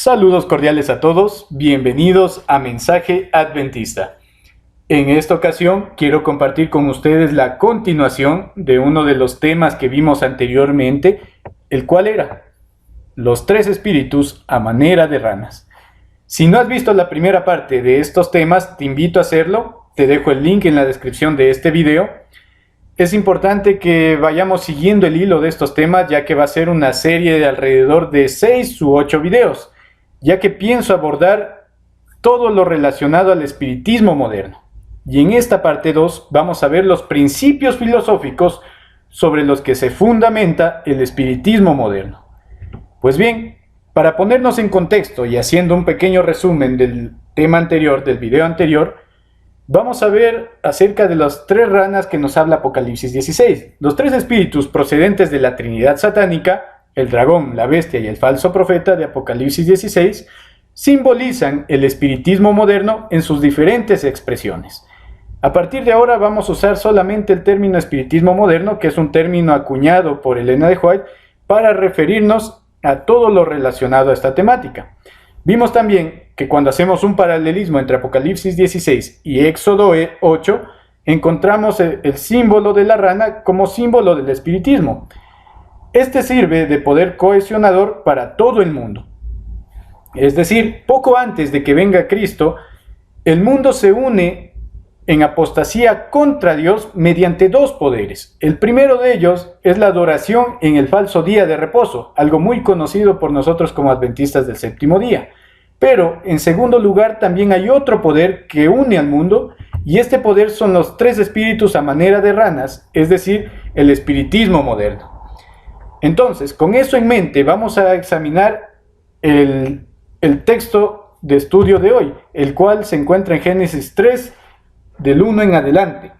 Saludos cordiales a todos, bienvenidos a Mensaje Adventista. En esta ocasión quiero compartir con ustedes la continuación de uno de los temas que vimos anteriormente, el cual era los tres espíritus a manera de ranas. Si no has visto la primera parte de estos temas, te invito a hacerlo, te dejo el link en la descripción de este video. Es importante que vayamos siguiendo el hilo de estos temas, ya que va a ser una serie de alrededor de 6 u 8 videos, ya que pienso abordar todo lo relacionado al espiritismo moderno. Y en esta parte 2 vamos a ver los principios filosóficos sobre los que se fundamenta el espiritismo moderno. Pues bien, para ponernos en contexto y haciendo un pequeño resumen del tema anterior, del video anterior, vamos a ver acerca de las tres ranas que nos habla Apocalipsis 16. Los tres espíritus procedentes de la Trinidad satánica, el dragón, la bestia y el falso profeta de Apocalipsis 16, simbolizan el espiritismo moderno en sus diferentes expresiones. A partir de ahora vamos a usar solamente el término espiritismo moderno, que es un término acuñado por Elena de White para referirnos a todo lo relacionado a esta temática. Vimos también que cuando hacemos un paralelismo entre Apocalipsis 16 y Éxodo 8, encontramos el símbolo de la rana como símbolo del espiritismo. Este sirve de poder cohesionador para todo el mundo. Es decir, poco antes de que venga Cristo, el mundo se une en apostasía contra Dios mediante dos poderes. El primero de ellos es la adoración en el falso día de reposo, algo muy conocido por nosotros como adventistas del séptimo día. Pero, en segundo lugar, también hay otro poder que une al mundo, y este poder son los tres espíritus a manera de ranas, es decir, el espiritismo moderno. Entonces, con eso en mente, vamos a examinar el texto de estudio de hoy, el cual se encuentra en Génesis 3, del 1 en adelante.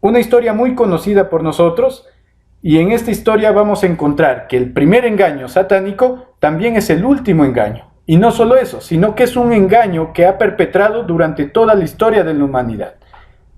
Una historia muy conocida por nosotros, y en esta historia vamos a encontrar que el primer engaño satánico también es el último engaño. Y no solo eso, sino que es un engaño que ha perpetrado durante toda la historia de la humanidad.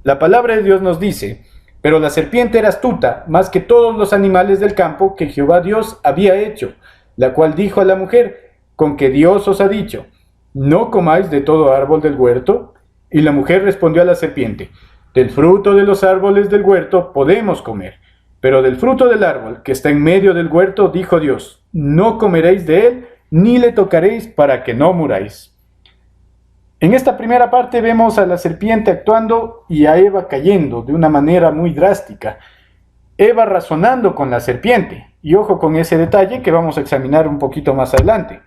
La palabra de Dios nos dice: pero la serpiente era astuta, más que todos los animales del campo que Jehová Dios había hecho, la cual dijo a la mujer: ¿con qué Dios os ha dicho, no comáis de todo árbol del huerto? Y la mujer respondió a la serpiente: del fruto de los árboles del huerto podemos comer, pero del fruto del árbol que está en medio del huerto, dijo Dios, no comeréis de él, ni le tocaréis para que no muráis. En esta primera parte vemos a la serpiente actuando y a Eva cayendo de una manera muy drástica. Eva razonando con la serpiente, y ojo con ese detalle que vamos a examinar un poquito más adelante.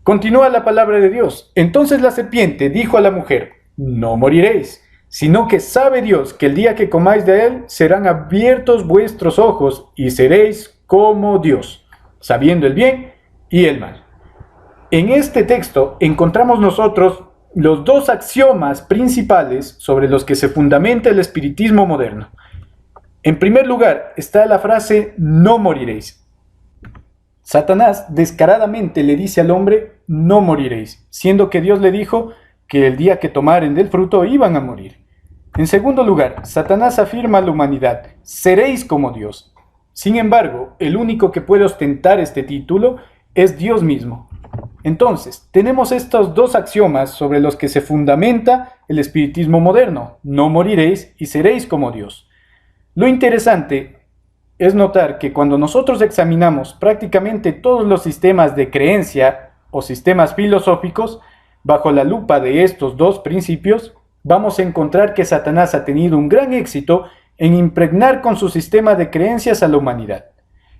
Continúa la palabra de Dios. Entonces la serpiente dijo a la mujer: no moriréis, sino que sabe Dios que el día que comáis de él serán abiertos vuestros ojos y seréis como Dios, sabiendo el bien y el mal. En este texto encontramos nosotros los dos axiomas principales sobre los que se fundamenta el espiritismo moderno. En primer lugar está la frase no moriréis. Satanás descaradamente le dice al hombre: no moriréis, siendo que Dios le dijo que el día que tomaren del fruto iban a morir. En segundo lugar, Satanás afirma a la humanidad: seréis como Dios. Sin embargo, el único que puede ostentar este título es Dios mismo. Entonces, tenemos estos dos axiomas sobre los que se fundamenta el espiritismo moderno: no moriréis y seréis como Dios. Lo interesante es notar que cuando nosotros examinamos prácticamente todos los sistemas de creencia o sistemas filosóficos, bajo la lupa de estos dos principios, vamos a encontrar que Satanás ha tenido un gran éxito en impregnar con su sistema de creencias a la humanidad.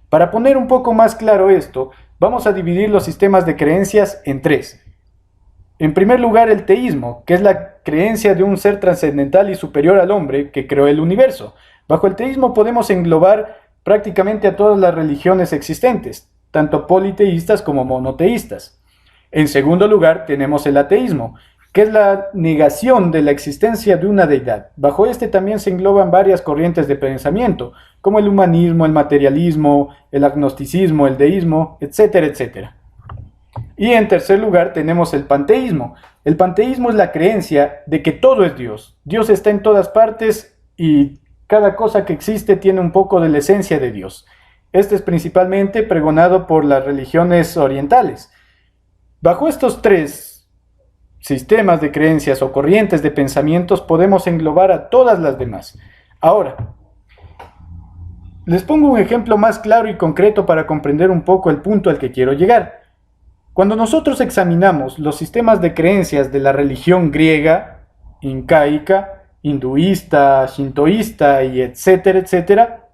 Para poner un poco más claro esto, vamos a dividir los sistemas de creencias en tres. En primer lugar, el teísmo, que es la creencia de un ser trascendental y superior al hombre que creó el universo. Bajo el teísmo podemos englobar prácticamente a todas las religiones existentes, tanto politeístas como monoteístas. En segundo lugar, tenemos el ateísmo, que es la negación de la existencia de una deidad. Bajo este también se engloban varias corrientes de pensamiento, como el humanismo, el materialismo, el agnosticismo, el deísmo, etcétera, etcétera. Y en tercer lugar tenemos el panteísmo. El panteísmo es la creencia de que todo es Dios. Dios está en todas partes y cada cosa que existe tiene un poco de la esencia de Dios. Este es principalmente pregonado por las religiones orientales. Bajo estos tres sistemas de creencias o corrientes de pensamientos podemos englobar a todas las demás. Ahora, les pongo un ejemplo más claro y concreto para comprender un poco el punto al que quiero llegar. Cuando nosotros examinamos los sistemas de creencias de la religión griega, incaica, hinduista, shintoísta y etcétera, etcétera,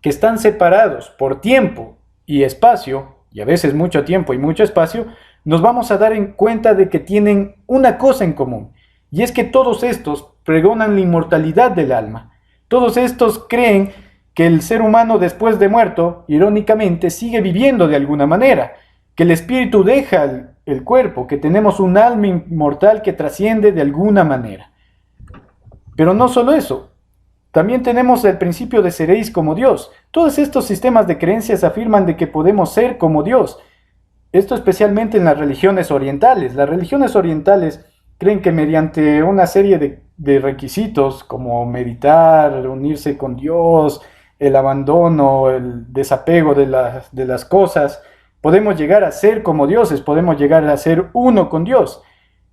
que están separados por tiempo y espacio, y a veces mucho tiempo y mucho espacio, nos vamos a dar en cuenta de que tienen una cosa en común, y es que todos estos pregonan la inmortalidad del alma. Todos estos creen que el ser humano después de muerto, irónicamente, sigue viviendo de alguna manera, que el espíritu deja el cuerpo, que tenemos un alma inmortal que trasciende de alguna manera. Pero no solo eso, también tenemos el principio de seréis como Dios. Todos estos sistemas de creencias afirman de que podemos ser como Dios. Esto especialmente en las religiones orientales. Las religiones orientales creen que mediante una serie de requisitos como meditar, unirse con Dios, el abandono, el desapego de las cosas, podemos llegar a ser como dioses, podemos llegar a ser uno con Dios.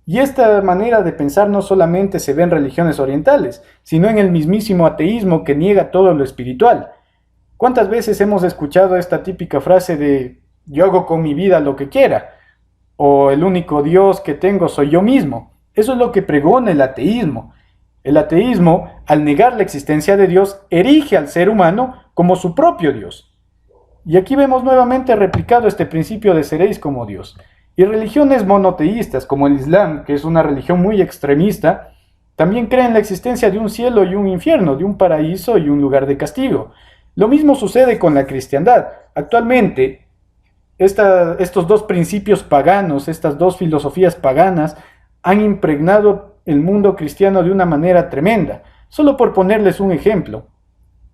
Y esta manera de pensar no solamente se ve en religiones orientales, sino en el mismísimo ateísmo que niega todo lo espiritual. ¿Cuántas veces hemos escuchado esta típica frase de yo hago con mi vida lo que quiera? O el único Dios que tengo soy yo mismo. Eso es lo que pregona el ateísmo. El ateísmo, al negar la existencia de Dios, erige al ser humano como su propio Dios. Y aquí vemos nuevamente replicado este principio de seréis como Dios. Y religiones monoteístas como el Islam, que es una religión muy extremista, también creen la existencia de un cielo y un infierno, de un paraíso y un lugar de castigo. Lo mismo sucede con la cristiandad. Actualmente, estos dos principios paganos, estas dos filosofías paganas, han impregnado el mundo cristiano de una manera tremenda. Solo por ponerles un ejemplo,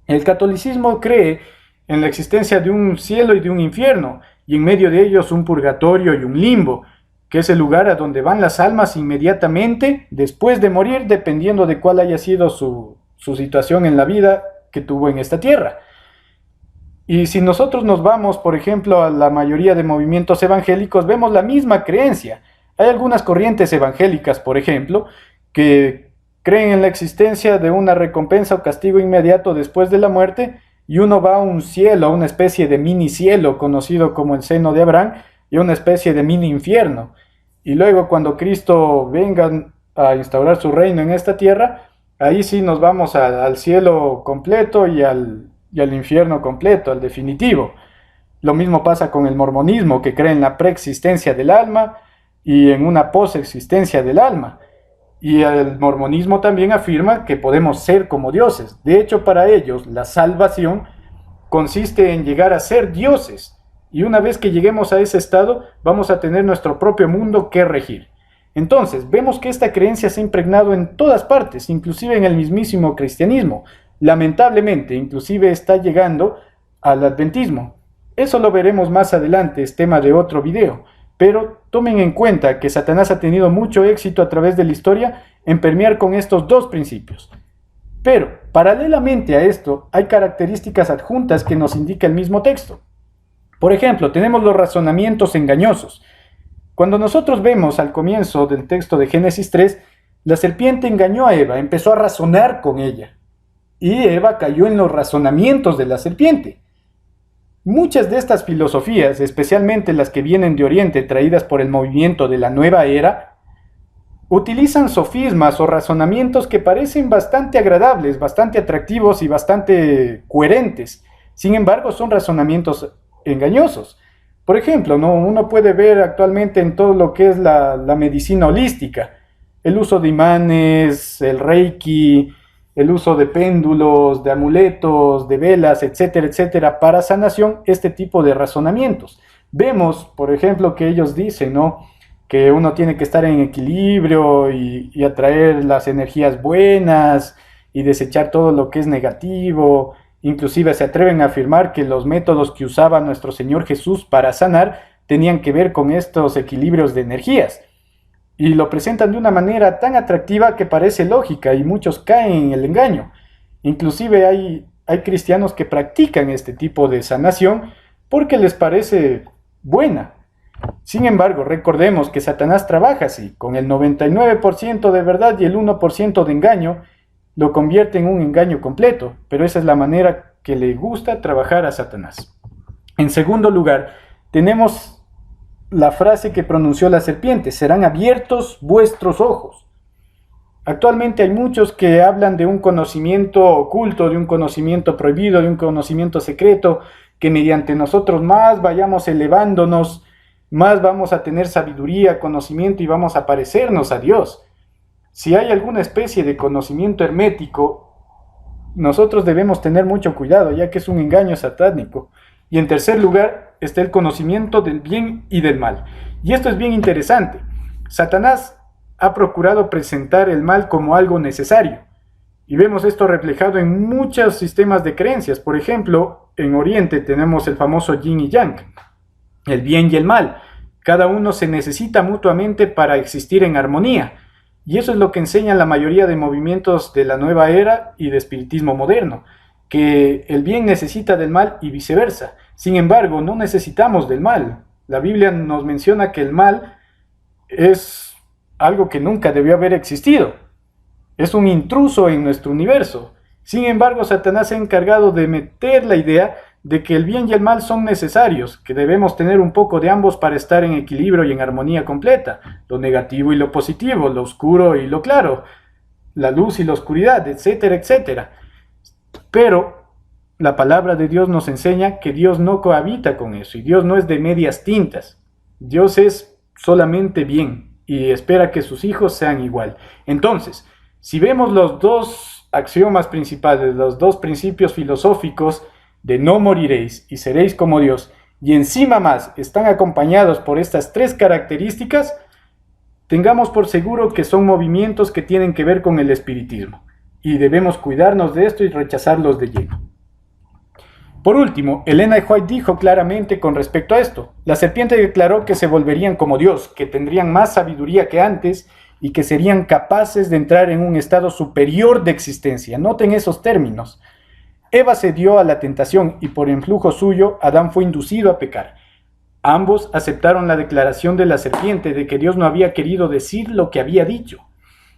el catolicismo cree en la existencia de un cielo y de un infierno, y en medio de ellos un purgatorio y un limbo, que es el lugar a donde van las almas inmediatamente después de morir, dependiendo de cuál haya sido su situación en la vida que tuvo en esta tierra. Y si nosotros nos vamos, por ejemplo, a la mayoría de movimientos evangélicos, vemos la misma creencia. Hay algunas corrientes evangélicas, por ejemplo, que creen en la existencia de una recompensa o castigo inmediato después de la muerte, y uno va a un cielo, a una especie de mini cielo conocido como el seno de Abraham, y una especie de mini infierno. Y luego cuando Cristo venga a instaurar su reino en esta tierra, ahí sí nos vamos al cielo completo y al infierno completo, al definitivo. Lo mismo pasa con el mormonismo, que cree en la preexistencia del alma y en una posexistencia del alma. Y el mormonismo también afirma que podemos ser como dioses. De hecho, para ellos, la salvación consiste en llegar a ser dioses. Y una vez que lleguemos a ese estado, vamos a tener nuestro propio mundo que regir. Entonces, vemos que esta creencia se ha impregnado en todas partes, inclusive en el mismísimo cristianismo. Lamentablemente, inclusive está llegando al adventismo. Eso lo veremos más adelante, es tema de otro video. Pero tomen en cuenta que Satanás ha tenido mucho éxito a través de la historia en permear con estos dos principios. Pero, paralelamente a esto, hay características adjuntas que nos indica el mismo texto. Por ejemplo, tenemos los razonamientos engañosos. Cuando nosotros vemos al comienzo del texto de Génesis 3, la serpiente engañó a Eva, empezó a razonar con ella. Y Eva cayó en los razonamientos de la serpiente. Muchas de estas filosofías, especialmente las que vienen de Oriente traídas por el movimiento de la nueva era, utilizan sofismas o razonamientos que parecen bastante agradables, bastante atractivos y bastante coherentes. Sin embargo, son razonamientos engañosos. Por ejemplo, ¿no? Uno puede ver actualmente en todo lo que es la medicina holística, el uso de imanes, el reiki, el uso de péndulos, de amuletos, de velas, etcétera, etcétera, para sanación, este tipo de razonamientos. Vemos, por ejemplo, que ellos dicen, ¿no?, que uno tiene que estar en equilibrio y atraer las energías buenas y desechar todo lo que es negativo. Inclusive se atreven a afirmar que los métodos que usaba nuestro Señor Jesús para sanar tenían que ver con estos equilibrios de energías. Y lo presentan de una manera tan atractiva que parece lógica y muchos caen en el engaño. Inclusive hay cristianos que practican este tipo de sanación porque les parece buena. Sin embargo, recordemos que Satanás trabaja así, con el 99% de verdad y el 1% de engaño, lo convierte en un engaño completo, pero esa es la manera que le gusta trabajar a Satanás. En segundo lugar, tenemos la frase que pronunció la serpiente: serán abiertos vuestros ojos. Actualmente hay muchos que hablan de un conocimiento oculto, de un conocimiento prohibido, de un conocimiento secreto, que mediante nosotros más vayamos elevándonos, más vamos a tener sabiduría, conocimiento y vamos a parecernos a Dios. Si hay alguna especie de conocimiento hermético, nosotros debemos tener mucho cuidado, ya que es un engaño satánico. Y en tercer lugar está el conocimiento del bien y del mal. Y esto es bien interesante. Satanás ha procurado presentar el mal como algo necesario. Y vemos esto reflejado en muchos sistemas de creencias. Por ejemplo, en Oriente tenemos el famoso yin y yang, el bien y el mal. Cada uno se necesita mutuamente para existir en armonía. Y eso es lo que enseñan la mayoría de movimientos de la nueva era y de espiritismo moderno, que el bien necesita del mal y viceversa. Sin embargo, no necesitamos del mal. La Biblia nos menciona que el mal es algo que nunca debió haber existido. Es un intruso en nuestro universo. Sin embargo, Satanás se ha encargado de meter la idea de que el bien y el mal son necesarios, que debemos tener un poco de ambos para estar en equilibrio y en armonía completa, lo negativo y lo positivo, lo oscuro y lo claro, la luz y la oscuridad, etcétera, etcétera. Pero la palabra de Dios nos enseña que Dios no cohabita con eso, y Dios no es de medias tintas. Dios es solamente bien y espera que sus hijos sean igual. Entonces, si vemos los dos axiomas principales, los dos principios filosóficos de no moriréis y seréis como Dios, y encima más están acompañados por estas tres características, tengamos por seguro que son movimientos que tienen que ver con el espiritismo, y debemos cuidarnos de esto y rechazarlos de lleno. Por último, Elena de White dijo claramente con respecto a esto: la serpiente declaró que se volverían como Dios, que tendrían más sabiduría que antes y que serían capaces de entrar en un estado superior de existencia. Noten esos términos. Eva cedió a la tentación y por influjo suyo Adán fue inducido a pecar. Ambos aceptaron la declaración de la serpiente de que Dios no había querido decir lo que había dicho.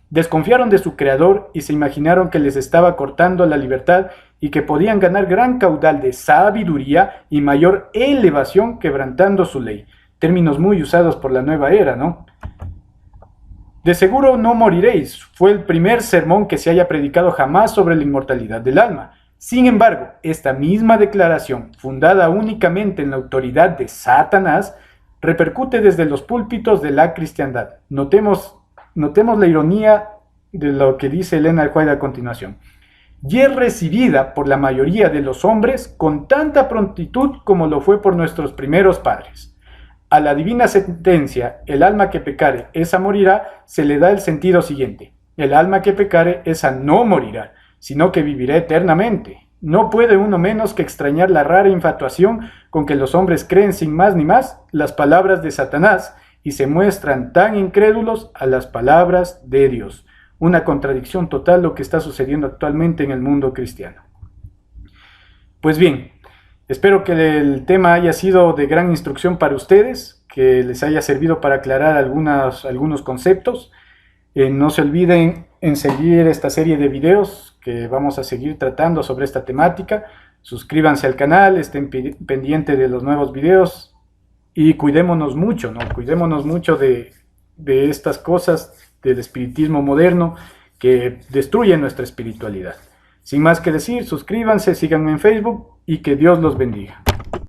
Desconfiaron de su creador y se imaginaron que les estaba cortando la libertad y que podían ganar gran caudal de sabiduría y mayor elevación quebrantando su ley. Términos muy usados por la nueva era, ¿no? De seguro no moriréis fue el primer sermón que se haya predicado jamás sobre la inmortalidad del alma. Sin embargo, esta misma declaración, fundada únicamente en la autoridad de Satanás, repercute desde los púlpitos de la cristiandad. Notemos la ironía de lo que dice Elena de White a continuación. Y es recibida por la mayoría de los hombres con tanta prontitud como lo fue por nuestros primeros padres. A la divina sentencia, el alma que pecare, esa morirá, se le da el sentido siguiente: el alma que pecare, esa no morirá, sino que vivirá eternamente. No puede uno menos que extrañar la rara infatuación con que los hombres creen sin más ni más las palabras de Satanás y se muestran tan incrédulos a las palabras de Dios. Una contradicción total lo que está sucediendo actualmente en el mundo cristiano. Pues bien, espero que el tema haya sido de gran instrucción para ustedes, que les haya servido para aclarar algunos conceptos. No se olviden en seguir esta serie de videos que vamos a seguir tratando sobre esta temática. Suscríbanse al canal, estén pendientes de los nuevos videos y cuidémonos mucho, ¿no? Cuidémonos mucho de estas cosas del espiritismo moderno que destruyen nuestra espiritualidad. Sin más que decir, suscríbanse, síganme en Facebook y que Dios los bendiga.